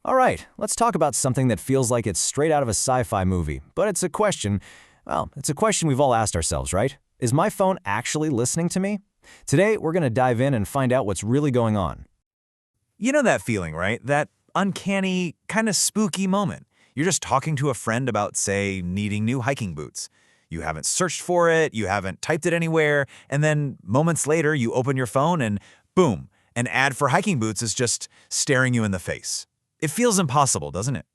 All right, let's talk about something that feels like it's straight out of a sci-fi movie, but it's a question, it's a question we've all asked ourselves, right? Is my phone actually listening to me? Today, we're going to dive in and find out what's really going on. You know that feeling, right? That uncanny, kind of spooky moment. You're just talking to a friend about, say, needing new hiking boots. You haven't searched for it, you haven't typed it anywhere, and then moments later you open your phone and boom, an ad for hiking boots is just staring you in the face. It feels impossible, doesn't it?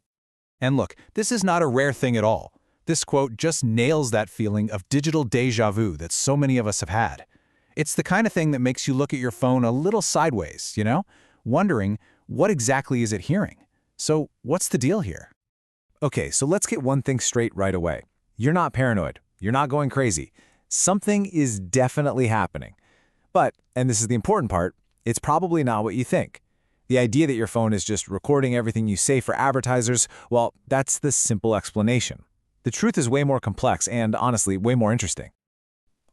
And look, this is not a rare thing at all. This quote just nails that feeling of digital déjà vu that so many of us have had. It's the kind of thing that makes you look at your phone a little sideways, wondering, what exactly is it hearing? So what's the deal here? Okay, so let's get one thing straight right away. You're not paranoid. You're not going crazy. Something is definitely happening. But, and this is the important part, it's probably not what you think. The idea that your phone is just recording everything you say for advertisers, well, that's the simple explanation. The truth is way more complex and, honestly, way more interesting.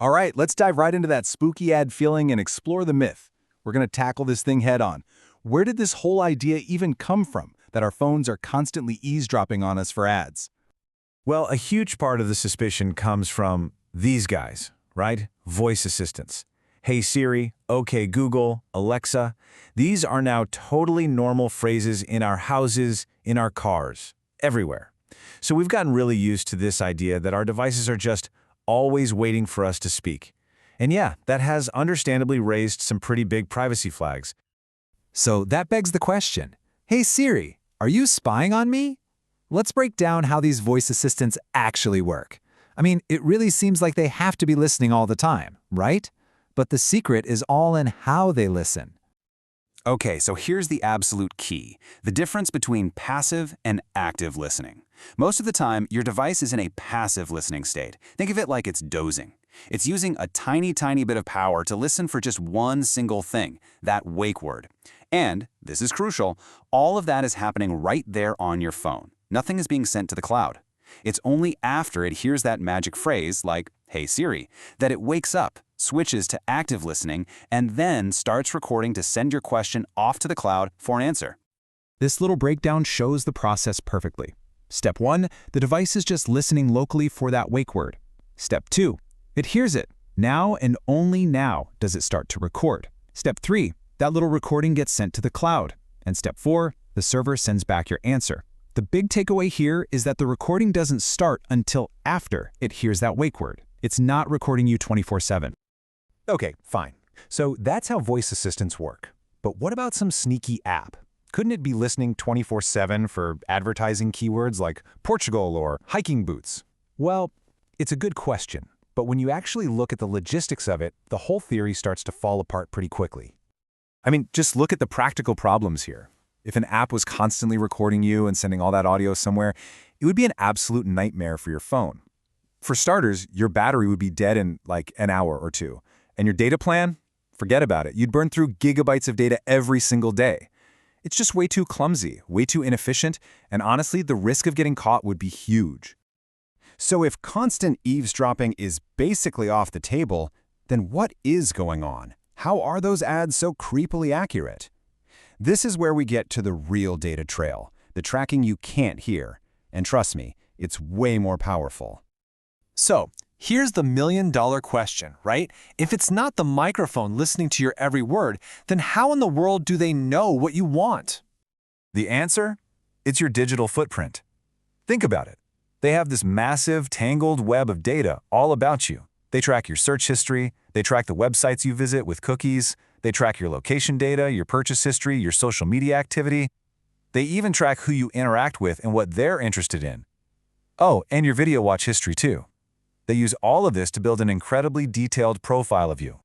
All right, let's dive right into that spooky ad feeling and explore the myth. We're going to tackle this thing head on. Where did this whole idea even come from, that our phones are constantly eavesdropping on us for ads? Well, a huge part of the suspicion comes from these guys, right? Voice assistants. Hey Siri, OK Google, Alexa. These are now totally normal phrases in our houses, in our cars, everywhere. So we've gotten really used to this idea that our devices are just always waiting for us to speak. And yeah, that has understandably raised some pretty big privacy flags. So that begs the question, hey Siri, are you spying on me? Let's break down how these voice assistants actually work. I mean, it really seems like they have to be listening all the time, right? But the secret is all in how they listen. Okay, so here's the absolute key, the difference between passive and active listening. Most of the time, your device is in a passive listening state. Think of it like it's dozing. It's using a tiny bit of power to listen for just one single thing, that wake word. And, this is crucial, all of that is happening right there on your phone. Nothing is being sent to the cloud. It's only after it hears that magic phrase, like, hey Siri, that it wakes up, switches to active listening, and then starts recording to send your question off to the cloud for an answer. This little breakdown shows the process perfectly. Step 1, the device is just listening locally for that wake word. Step 2, it hears it. Now and only now does it start to record. Step 3, that little recording gets sent to the cloud. And step 4, the server sends back your answer. The big takeaway here is that the recording doesn't start until after it hears that wake word. It's not recording you 24/7. Okay, fine. So that's how voice assistants work. But what about some sneaky app? Couldn't it be listening 24/7 for advertising keywords like Portugal or hiking boots? Well, it's a good question. But when you actually look at the logistics of it, the whole theory starts to fall apart pretty quickly. I mean, just look at the practical problems here. If an app was constantly recording you and sending all that audio somewhere, it would be an absolute nightmare for your phone. For starters, your battery would be dead in like an hour or two. And your data plan? Forget about it. You'd burn through gigabytes of data every single day. It's just way too clumsy, way too inefficient, and honestly, the risk of getting caught would be huge. So if constant eavesdropping is basically off the table, then what is going on? How are those ads so creepily accurate? This is where we get to the real data trail, the tracking you can't hear. And trust me, it's way more powerful. So, here's the million-dollar question, right? If it's not the microphone listening to your every word, then how in the world do they know what you want? The answer? It's your digital footprint. Think about it. They have this massive, tangled web of data all about you. They track your search history, they track the websites you visit with cookies, they track your location data, your purchase history, your social media activity. They even track who you interact with and what they're interested in. Oh, and your video watch history too. They use all of this to build an incredibly detailed profile of you.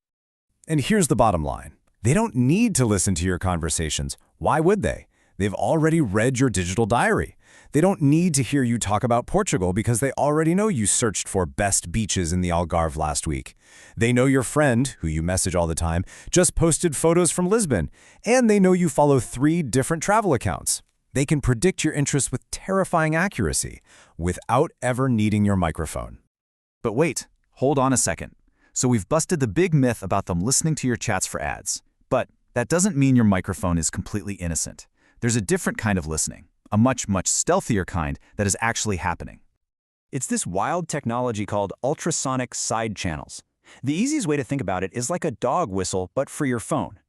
And here's the bottom line. They don't need to listen to your conversations. Why would they? They've already read your digital diary. They don't need to hear you talk about Portugal because they already know you searched for best beaches in the Algarve last week. They know your friend, who you message all the time, just posted photos from Lisbon. And they know you follow 3 different travel accounts. They can predict your interests with terrifying accuracy without ever needing your microphone. But wait, hold on a second. So we've busted the big myth about them listening to your chats for ads. But that doesn't mean your microphone is completely innocent. There's a different kind of listening, a much, much stealthier kind that is actually happening. It's this wild technology called ultrasonic side channels. The easiest way to think about it is like a dog whistle, but for your phone.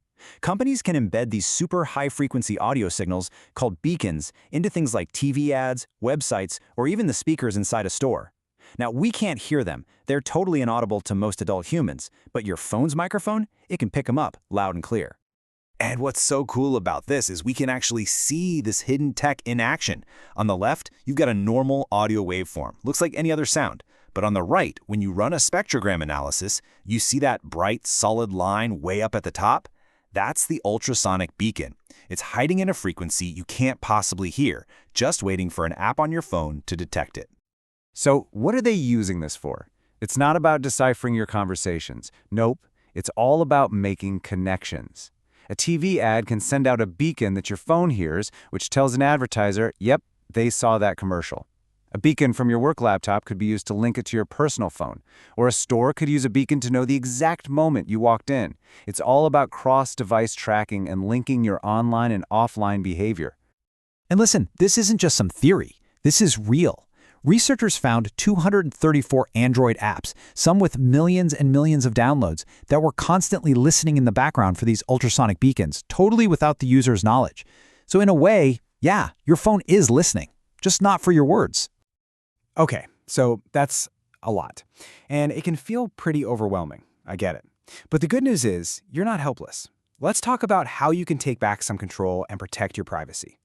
Companies can embed these super high-frequency audio signals, called beacons, into things like TV ads, websites, or even the speakers inside a store. Now, we can't hear them. They're totally inaudible to most adult humans, but your phone's microphone, it can pick them up loud and clear. And what's so cool about this is we can actually see this hidden tech in action. On the left, you've got a normal audio waveform. Looks like any other sound. But on the right, when you run a spectrogram analysis, you see that bright, solid line way up at the top? That's the ultrasonic beacon. It's hiding in a frequency you can't possibly hear, just waiting for an app on your phone to detect it. So what are they using this for? It's not about deciphering your conversations. Nope, it's all about making connections. A TV ad can send out a beacon that your phone hears, which tells an advertiser, yep, they saw that commercial. A beacon from your work laptop could be used to link it to your personal phone, or a store could use a beacon to know the exact moment you walked in. It's all about cross-device tracking and linking your online and offline behavior. And listen, this isn't just some theory. This is real. Researchers found 234 Android apps, some with millions and millions of downloads, that were constantly listening in the background for these ultrasonic beacons, totally without the user's knowledge. So in a way, yeah, your phone is listening, just not for your words. Okay, so that's a lot. And it can feel pretty overwhelming. I get it. But the good news is, you're not helpless. Let's talk about how you can take back some control and protect your privacy.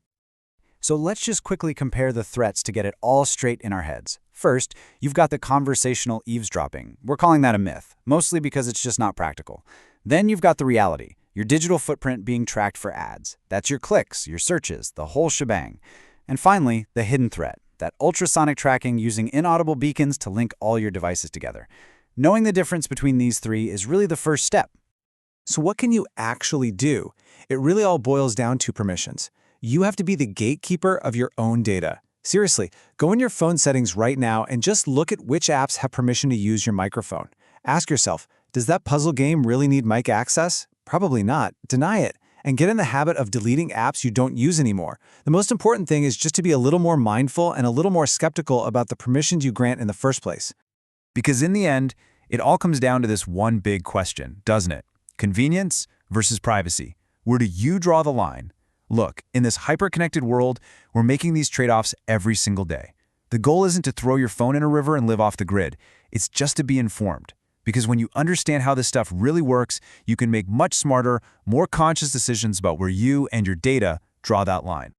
So let's just quickly compare the threats to get it all straight in our heads. First, you've got the conversational eavesdropping. We're calling that a myth, mostly because it's just not practical. Then you've got the reality, your digital footprint being tracked for ads. That's your clicks, your searches, the whole shebang. And finally, the hidden threat, that ultrasonic tracking using inaudible beacons to link all your devices together. Knowing the difference between these three is really the first step. So what can you actually do? It really all boils down to permissions. You have to be the gatekeeper of your own data. Seriously, go in your phone settings right now and just look at which apps have permission to use your microphone. Ask yourself, does that puzzle game really need mic access? Probably not. Deny it. And get in the habit of deleting apps you don't use anymore. The most important thing is just to be a little more mindful and a little more skeptical about the permissions you grant in the first place. Because in the end, it all comes down to this one big question, doesn't it? Convenience versus privacy. Where do you draw the line? Look, in this hyper-connected world, we're making these trade-offs every single day. The goal isn't to throw your phone in a river and live off the grid. It's just to be informed. Because when you understand how this stuff really works, you can make much smarter, more conscious decisions about where you and your data draw that line.